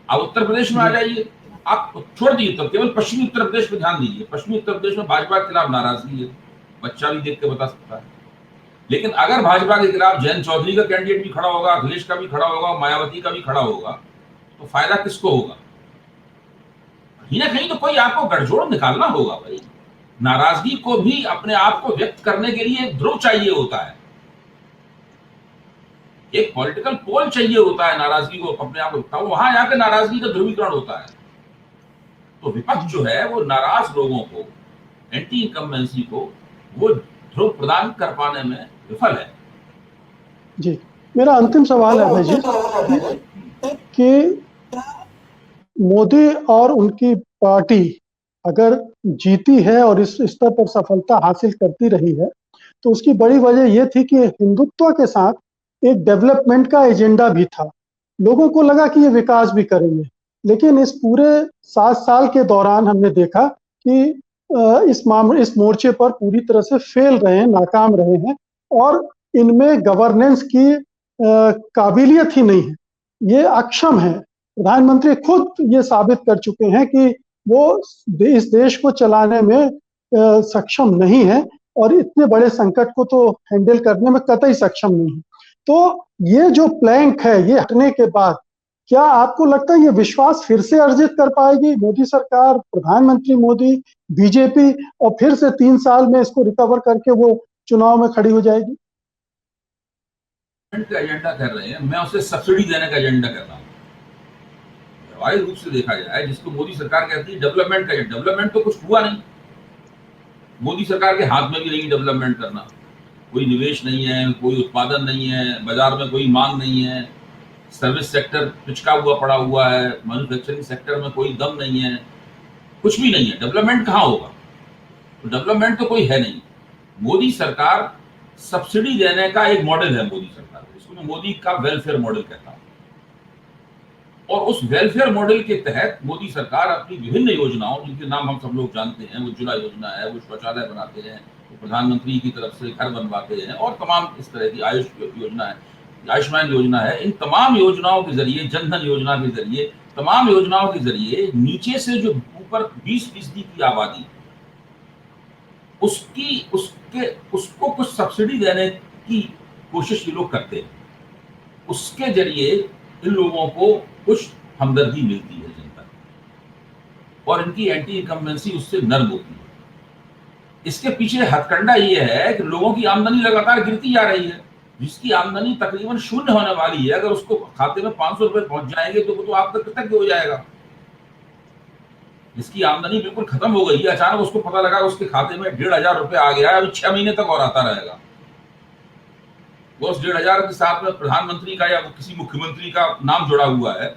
अब उत्तर प्रदेश में आ जाइए, आप छोड़ दीजिए तो केवल पश्चिमी उत्तर प्रदेश पे ध्यान दीजिए। पश्चिमी उत्तर प्रदेश में भाजपा के खिलाफ नाराजगी है, बच्चा भी देख के बता सकता है। लेकिन अगर भाजपा के खिलाफ जयंत चौधरी का कैंडिडेट भी खड़ा होगा, अखिलेश का भी खड़ा होगा, मायावती का भी खड़ा होगा, तो फायदा किसको होगा? कहीं ना कहीं तो कोई आपको गठजोड़ निकालना होगा भाई। नाराजगी को भी अपने आप को व्यक्त करने के लिए ध्रुव चाहिए होता है, एक पॉलिटिकल पोल चाहिए होता है नाराजगी को अपने आप को, वहां जाकर नाराजगी का ध्रुवीकरण होता है। तो विपक्ष जो है वो नाराज लोगों को, एंटी इनकम्बेंसी को, वो ध्रुव प्रदान कर पाने में विफल है। जी, मेरा अंतिम सवाल है अभय जी कि मोदी और उनकी पार्टी अगर जीती है और इस स्तर पर सफलता हासिल करती रही है, तो उसकी बड़ी वजह यह थी कि हिंदुत्व के साथ एक डेवलपमेंट का एजेंडा भी था। लोगों को लगा कि ये विकास भी करेंगे, लेकिन इस पूरे 7 साल के दौरान हमने देखा कि इस मोर्चे पर पूरी तरह से फेल रहे हैं, नाकाम रहे हैं, और इनमें गवर्नेंस की काबिलियत ही नहीं है, ये अक्षम है। प्रधानमंत्री खुद ये साबित कर चुके हैं कि वो इस देश को चलाने में सक्षम नहीं है, और इतने बड़े संकट को तो हैंडल करने में कतई सक्षम नहीं है। तो ये जो प्लैंक है, ये हटने के बाद क्या आपको लगता है ये विश्वास फिर से अर्जित कर पाएगी मोदी सरकार, प्रधानमंत्री मोदी, बीजेपी, और फिर से 3 साल में इसको रिकवर करके वो चुनाव में खड़ी हो जाएगी? का एजेंडा कर रहे हैं, मैं उसे सब्सिडी देने का एजेंडा कर रहा हूँ। व्यावहारिक रूप से देखा जाए, जिसको मोदी सरकार कहती है डेवलपमेंट का, डेवलपमेंट तो कुछ हुआ नहीं। मोदी सरकार के हाथ में भी नहीं डेवलपमेंट करना, कोई निवेश नहीं है, कोई उत्पादन नहीं है, बाजार में कोई मांग नहीं है, सर्विस सेक्टर पिचका हुआ पड़ा हुआ है, मैन्युफैक्चरिंग सेक्टर में कोई दम नहीं है, कुछ भी नहीं है। डेवलपमेंट कहाँ होगा? तो डेवलपमेंट तो कोई है नहीं। मोदी सरकार सब्सिडी देने का एक मॉडल है, मोदी सरकार, इसको मैं मोदी का वेलफेयर मॉडल कहता हूं। और उस वेलफेयर मॉडल के तहत मोदी सरकार अपनी विभिन्न योजनाओं, जिनके नाम हम सब लोग जानते हैं, उज्ज्वला योजना है, वो शौचालय बनाते हैं, वो प्रधानमंत्री की तरफ से घर बनवाते हैं, और तमाम इस तरह की आयुष योजना है, आयुष्मान योजना है, इन तमाम योजनाओं के जरिए, जनधन योजना के जरिए, तमाम योजनाओं के जरिए नीचे से जो ऊपर 20% की आबादी, उसको कुछ सब्सिडी देने की कोशिश ये लोग करते हैं। उसके जरिए इन लोगों को कुछ हमदर्दी मिलती है जनता की, और इनकी एंटी इनकम्बेंसी उससे नर्म होती है। इसके पीछे हथकंडा ये है कि लोगों की आमदनी लगातार गिरती जा रही है। जिसकी आमदनी तकरीबन शून्य होने वाली है, अगर उसको खाते में 500 रुपए पहुंच जाएंगे तो वो तो आप तक कृतज्ञ हो जाएगा। जिसकी आमदनी बिल्कुल खत्म हो गई है, अचानक उसको पता लगा उसके खाते में 1500 रुपए आ गया है, अभी 6 महीने तक और आता रहेगा, वो उस 1,500 के साथ में प्रधानमंत्री का या किसी मुख्यमंत्री का नाम जुड़ा हुआ है,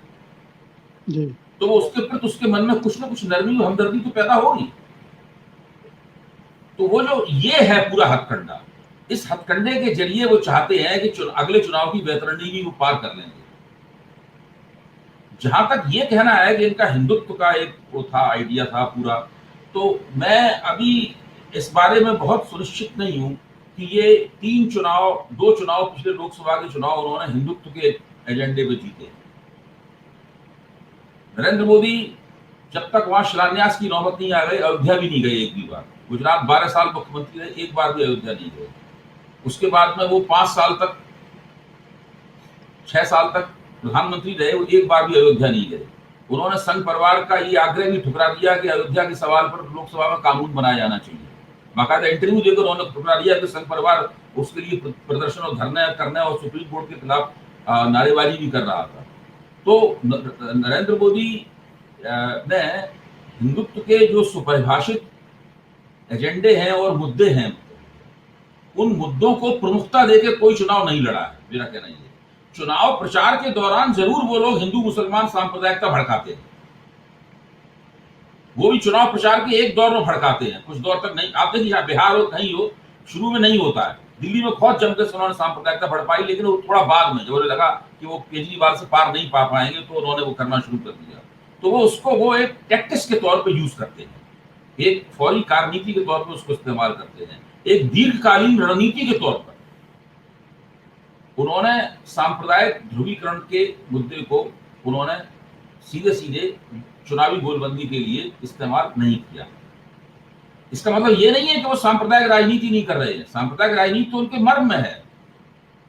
जी तो वो उसके प्रति उसके मन में कुछ ना कुछ नरमी और हमदर्दी तो पैदा होगी। तो वो जो ये है पूरा हथकंडा, इस हथकंडे के जरिए वो चाहते हैं कि अगले चुनाव की वैतरणी भी वो पार कर लेंगे। जहां तक ये कहना है कि इनका हिंदुत्व का एक वो था, आइडिया था पूरा, तो मैं अभी इस बारे में बहुत सुनिश्चित नहीं हूं कि ये 2 चुनाव पिछले लोकसभा के चुनाव उन्होंने हिंदुत्व के एजेंडे पे जीते। नरेंद्र मोदी जब तक वहां शिलान्यास की नौबत नहीं आ गई, अयोध्या भी नहीं गए एक भी बार। गुजरात 12 साल मुख्यमंत्री रहे, एक बार भी अयोध्या नहीं गए। उसके बाद में वो 5 साल तक 6 साल तक प्रधानमंत्री रहे, वो एक बार भी अयोध्या नहीं गए। उन्होंने संघ परिवार का ये आग्रह भी ठुकरा दिया कि अयोध्या के सवाल पर लोकसभा में कानून बनाया जाना चाहिए। बाकायदा इंटरव्यू देकर उन्होंने ठुकरा दिया कि संघ परिवार उसके लिए प्रदर्शन और धरना करने और सुप्रीम कोर्ट के खिलाफ नारेबाजी भी कर रहा था। तो नरेंद्र मोदी ने हिंदुत्व के जो सुपरिभाषित एजेंडे हैं और मुद्दे हैं, उन मुद्दों को प्रमुखता देकर कोई चुनाव नहीं लड़ा है। मेरा कहना यह है, चुनाव प्रचार के दौरान जरूर वो लोग हिंदू मुसलमान सांप्रदायिकता भड़काते हैं, वो भी चुनाव प्रचार के एक दौर में भड़काते हैं, कुछ दौर तक नहीं। आप देखिए, बिहार हो कहीं हो, शुरू में नहीं होता है। दिल्ली में बहुत जमकर उन्होंने सांप्रदायिकता भड़पाई, लेकिन वो थोड़ा बाद में जब उन्हें लगा कि वो केजरीवाल से पार नहीं पा पाएंगे, तो उन्होंने वो करना शुरू कर दिया। तो वो उसको वो एक टैक्टिक्स के तौर पर यूज करते हैं, एक फौरी कार्यनीति के तौर पर उसको इस्तेमाल करते हैं, एक दीर्घकालीन रणनीति के तौर पर। उन्होंने सांप्रदायिक ध्रुवीकरण के मुद्दे को उन्होंने सीधे सीधे चुनावी गोलबंदी के लिए इस्तेमाल नहीं किया। इसका मतलब ये नहीं है कि वो सांप्रदायिक राजनीति नहीं कर रहे हैं, सांप्रदायिक राजनीति तो उनके मर्म में है।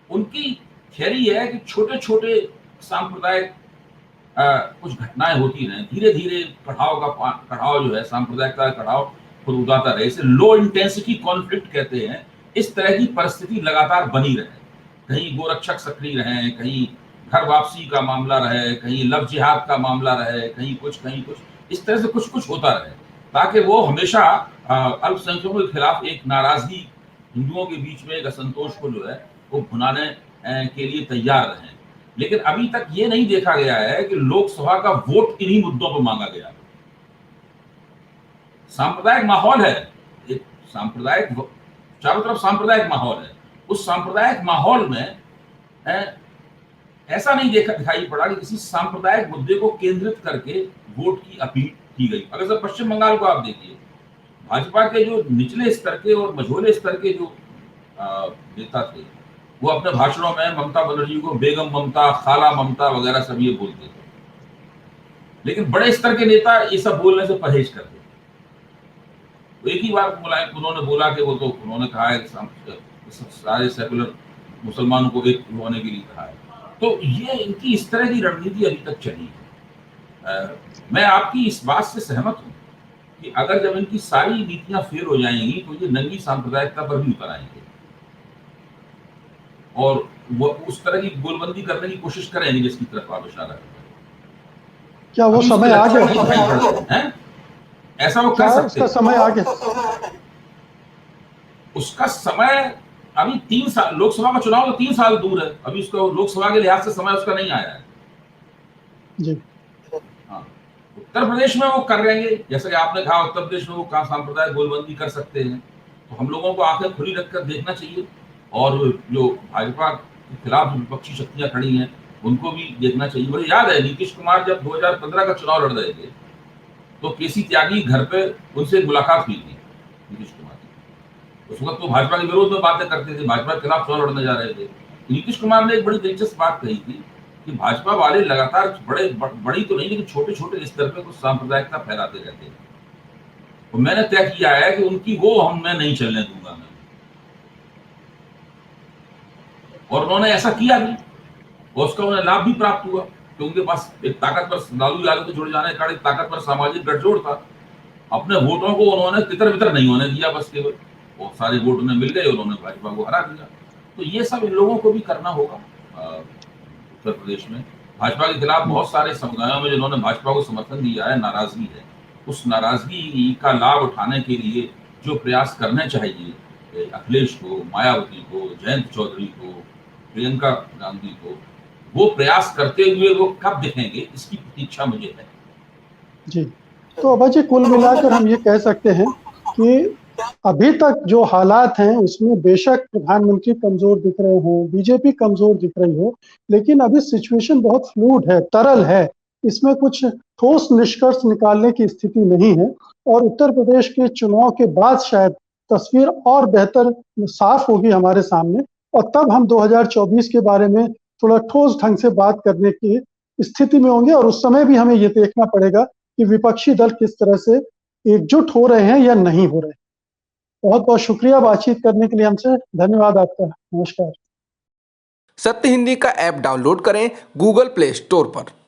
उनकी थ्योरी है कि छोटे छोटे सांप्रदायिक कुछ घटनाएं होती रहे, धीरे धीरे कढ़ाव जो है, सांप्रदायिकता का कढ़ाव खुद उदाता रहे। इसे लो इंटेंसिटी कॉन्फ्लिक्ट कहते हैं। इस तरह की परिस्थिति लगातार बनी रहे, कहीं गोरक्षक सक्रिय रहे, कहीं घर वापसी का मामला रहे, कहीं लव जिहाद का मामला रहे, कहीं कुछ, इस तरह से कुछ कुछ होता रहे, ताकि वो हमेशा अल्पसंख्यकों के खिलाफ एक नाराजगी, हिंदुओं के बीच में एक असंतोष को जो है वो भुनाने के लिए तैयार रहे। लेकिन अभी तक ये नहीं देखा गया है कि लोकसभा का वोट इन्हीं मुद्दों पर मांगा गया। सांप्रदायिक माहौल है, एक सांप्रदायिक, चारों तरफ सांप्रदायिक माहौल है। उस सांप्रदायिक माहौल में ऐसा नहीं दिखाई पड़ा कि किसी सांप्रदायिक मुद्दे को केंद्रित करके वोट की अपील की गई। अगर सर पश्चिम बंगाल को आप देखिए, भाजपा के जो निचले स्तर के और मझोले स्तर के जो नेता थे, वो अपने भाषणों में ममता बनर्जी को बेगम ममता, खाला ममता वगैरह सब ये बोलते थे, लेकिन बड़े स्तर के नेता ये सब बोलने से परहेज करते थे। तो एक ही बार उन्होंने बोला कि वो तो उन्होंने कहा है सारे सेकुलर मुसलमानों को एक होने के लिए कहा है। तो ये इनकी इस तरह की रणनीति अभी तक चली है। मैं आपकी इस बात से सहमत हूं कि अगर जब इनकी सारी नीतियां फेल हो जाएंगी तो ये नंगी सांप्रदायिकता पर भी उतर आएंगे और वो उस तरह की गोलबंदी करने की कोशिश करेंगे जिसकी तरफ आप इशारा कर रहे हैं। क्या वो समय आ गया है? ऐसा वो कर सकते हैं। समय आ गया, उसका समय अभी 3 साल, लोकसभा का चुनाव तो 3 साल दूर है, अभी उसका लोकसभा के लिहाज से समय उसका नहीं आया है जी। हाँ, उत्तर प्रदेश में वो कर लेंगे, जैसे कि आपने कहा उत्तर प्रदेश में वो कहा सांप्रदायिक गोलबंदी कर सकते हैं। तो हम लोगों को आंखें खुली रखकर देखना चाहिए, और जो भाजपा के खिलाफ जो विपक्षी शक्तियां खड़ी हैं उनको भी देखना चाहिए। मुझे याद है नीतीश कुमार जब 2015 का चुनाव लड़ रहे थे तो केसी त्यागी घर पे उनसे मुलाकात हुई थी नीतीश कुमार की। उस वक्त तो भाजपा के विरोध में बातें करते थे, भाजपा के खिलाफ चुनाव लड़ने जा रहे थे। नीतीश कुमार ने एक बड़ी दिलचस्प बात कही थी कि भाजपा वाले लगातार बड़ी तो नहीं लेकिन छोटे छोटे स्तर पर कुछ सांप्रदायिकता फैलाते रहते हैं, तो मैंने तय किया है कि उनकी वो मैं नहीं चलने दूंगा मैं। और उन्होंने ऐसा किया भी, और उसका उन्हें लाभ भी प्राप्त हुआ, कि उनके पास एक ताकतवर, लालू यादव के जुड़ जाने का एक ताकतवर सामाजिक गठजोड़ था। अपने वोटों को उन्होंने तितर बितर नहीं होने दिया, बस केवल वो सारे वोट उन्हें मिल गए, उन्होंने भाजपा को हरा दिया। तो ये सब इन लोगों को भी करना होगा। उत्तर प्रदेश में भाजपा के खिलाफ बहुत सारे समुदायों में जिन्होंने भाजपा को समर्थन दिया है, नाराजगी है। उस नाराजगी का लाभ उठाने के लिए जो प्रयास करने चाहिए अखिलेश को, मायावती को, जयंत चौधरी को, प्रियंका गांधी को, वो प्रयास करते हुए वो कब दिखेंगे, इसकी प्रतीक्षा मुझे है। जी, तो अभय जी, कुल मिलाकर हम ये कह सकते हैं कि अभी तक जो हालात हैं उसमें बेशक प्रधानमंत्री कमजोर दिख रहे हों, बीजेपी कमजोर दिख रही हो, लेकिन अभी सिचुएशन बहुत फ्लूइड है, तरल है। इसमें कुछ ठोस निष्कर्ष निकालने की स्थिति नहीं है और उत्तर प्रदेश के चुनाव के बाद शायद तस्वीर और बेहतर साफ होगी हमारे सामने और तब हम 2024 के बारे में थोड़ा ठोस ढंग से बात करने की स्थिति में होंगे और उस समय भी हमें ये देखना पड़ेगा कि विपक्षी दल किस तरह से एकजुट हो रहे हैं या नहीं हो रहे हैं। बहुत बहुत शुक्रिया बातचीत करने के लिए हमसे। धन्यवाद आपका। नमस्कार। सत्य हिंदी का ऐप डाउनलोड करें गूगल प्ले स्टोर पर।